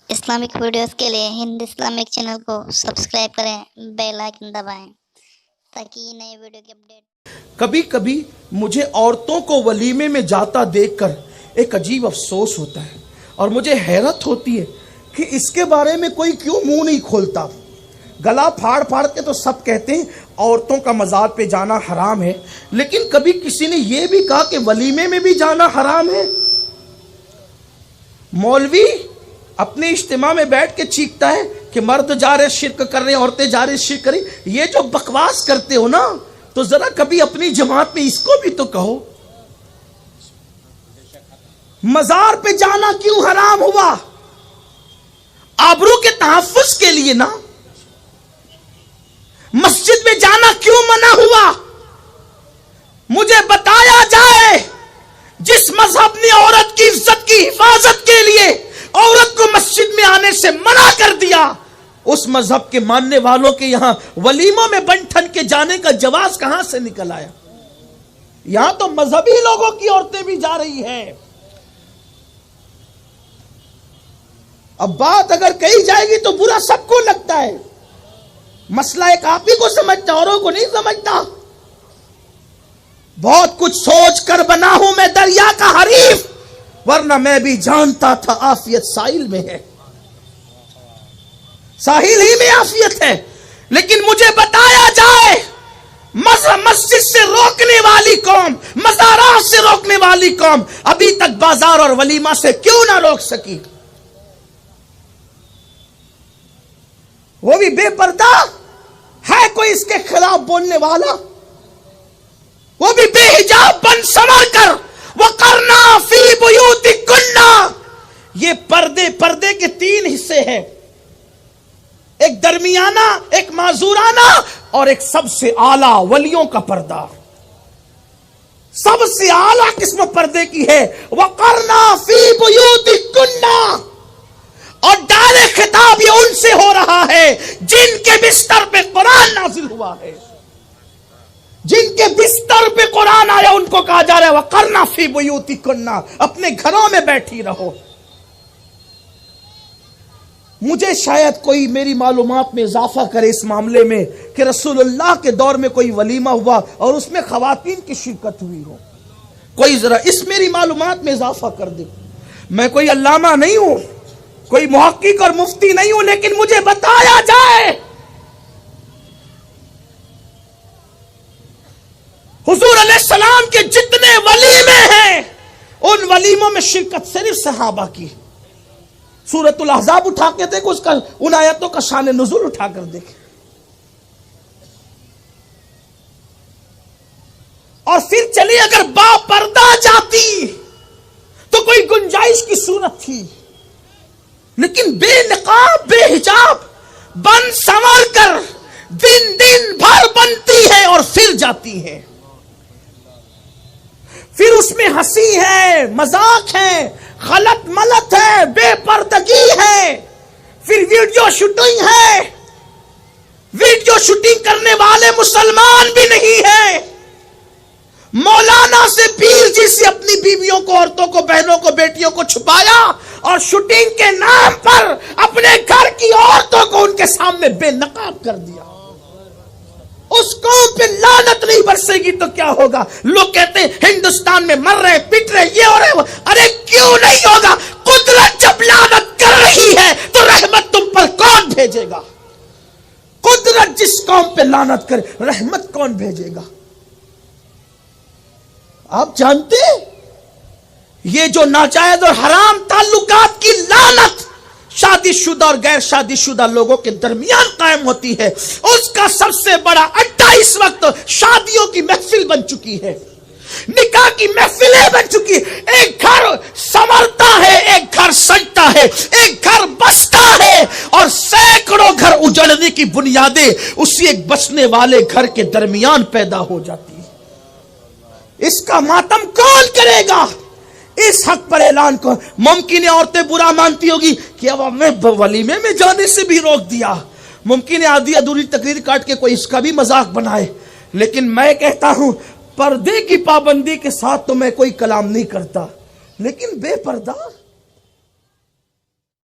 Islamic videos کے لیے ہند Islamic channel کو سبسکرائب کریں، بیل آئکن دبائیں تاکہ نئے ویڈیو کی اپڈیٹ۔ کبھی کبھی مجھے عورتوں کو ولیمے میں جاتا دیکھ کر ایک عجیب افسوس ہوتا ہے اور مجھے حیرت ہوتی ہے کہ اس کے بارے میں کوئی کیوں منہ نہیں کھولتا۔ گلا پھاڑ پھاڑ کے تو سب کہتے ہیں عورتوں کا مزار پہ جانا حرام ہے، لیکن کبھی کسی نے یہ بھی کہا کہ ولیمے میں بھی جانا حرام ہے؟ مولوی اپنے اجتماع میں بیٹھ کے چیختا ہے کہ مرد جا رہے شرک کر رہے ہیں، عورتیں جا رہے شرک کر رہی۔ یہ جو بکواس کرتے ہو نا، تو ذرا کبھی اپنی جماعت میں اس کو بھی تو کہو۔ مزار پہ جانا کیوں حرام ہوا؟ آبرو کے تحفظ کے لیے نا۔ مسجد میں جانا کیوں منع ہوا؟ مجھے بتایا جائے جس مذہب نے عورت کی عزت کی حفاظت کے لیے عورت کو مسجد میں آنے سے منع کر دیا، اس مذہب کے ماننے والوں کے یہاں ولیموں میں بن ٹھن کے جانے کا جواز کہاں سے نکل آیا؟ یہاں تو مذہبی لوگوں کی عورتیں بھی جا رہی ہیں۔ اب بات اگر کہی جائے گی تو برا سب کو لگتا ہے، مسئلہ ایک آپ ہی کو سمجھتا، اوروں کو نہیں سمجھتا۔ بہت کچھ سوچ کر بنا ہوں میں دریا کا حریف، ورنہ میں بھی جانتا تھا عافیت ساحل میں ہے، ساحل ہی میں عافیت ہے۔ لیکن مجھے بتایا جائے مسجد سے روکنے والی قوم، مزارات سے روکنے والی قوم ابھی تک بازار اور ولیمہ سے کیوں نہ روک سکی؟ وہ بھی بے پردہ ہے کوئی اس کے خلاف بولنے والا؟ وہ بھی بے حجاب بن سنور کر وَقَرْنَا فِي بُيُوتِكُنَّ۔ یہ پردے کے تین حصے ہیں، ایک درمیانہ، ایک معذورانہ اور ایک سب سے اعلیٰ ولیوں کا پردہ۔ سب سے اعلیٰ قسم پردے کی ہے وَقَرْنَا فِي بُيُوتِكُنَّ، اور ڈائریکٹ خطاب یہ ان سے ہو رہا ہے جن کے بستر پہ قرآن نازل ہوا ہے، جن کے بستر پہ قرآن آیا ان کو کہا جا رہا ہے وَقَرْنَا فِي بُيُوتِكُنَّ، اپنے گھروں میں بیٹھی رہو۔ مجھے شاید کوئی میری معلومات میں اضافہ کرے اس معاملے میں کہ رسول اللہ کے دور میں کوئی ولیمہ ہوا اور اس میں خواتین کی شرکت ہوئی ہو، کوئی ذرا اس میری معلومات میں اضافہ کر دے۔ میں کوئی علامہ نہیں ہوں، کوئی محقق اور مفتی نہیں ہوں، لیکن مجھے بتایا جائے حضور علیہ السلام کے جتنے ولیمے ہیں ان ولیموں میں شرکت صرف صحابہ کی۔ سورۃ الاحزاب اٹھا کے دیکھو، اس کا ان آیتوں کا شان نزول اٹھا کر دیکھیں، اور پھر چلیے اگر با پردہ جاتی تو کوئی گنجائش کی صورت تھی، لیکن بے نقاب بے حجاب بن سنور کر دن بھر بنتی ہے اور پھر جاتی ہے۔ پھر اس میں ہنسی ہے، مذاق ہے، غلط ملت ہے، بے پردگی ہے، پھر ویڈیو شوٹنگ ہے۔ ویڈیو شوٹنگ کرنے والے مسلمان بھی نہیں ہیں۔ مولانا سے پیر جی سے اپنی بیویوں کو، عورتوں کو، بہنوں کو، بیٹیوں کو چھپایا اور شوٹنگ کے نام پر اپنے گھر کی عورتوں کو ان کے سامنے بے نقاب کر دیا۔ اس قوم پہ لعنت نہیں برسے گی تو کیا ہوگا؟ لوگ کہتے ہیں ہندوستان میں مر رہے، پٹ رہے، یہ ہو رہے، ارے کیوں نہیں ہوگا؟ قدرت جب لعنت کر رہی ہے تو رحمت تم پر کون بھیجے گا؟ قدرت جس قوم پہ لعنت کرے رحمت کون بھیجے گا؟ آپ جانتے ہیں یہ جو ناجائز اور حرام تعلقات کی لعنت شادی شدہ اور غیر شادی شدہ لوگوں کے درمیان قائم ہوتی ہے، اس کا سب سے بڑا اڈا اس وقت شادیوں کی محفل بن چکی ہے، نکاح کی محفلیں بن چکی ہے۔ ایک گھر سنورتا ہے، ایک گھر سجتا ہے، ایک گھر بستا ہے، اور سینکڑوں گھر اجڑنے کی بنیادیں اسی ایک بچنے والے گھر کے درمیان پیدا ہو جاتی ہے۔ اس کا ماتم کون کرے گا؟ اس حق پر اعلان کو ممکن ہے عورتیں برا مانتی ہوگی کہ اب ہمیں ولیمے میں جانے سے بھی روک دیا، ممکن ہے آدھی ادھوری تقریر کاٹ کے کوئی اس کا بھی مذاق بنائے، لیکن میں کہتا ہوں پردے کی پابندی کے ساتھ تو میں کوئی کلام نہیں کرتا، لیکن بے پردہ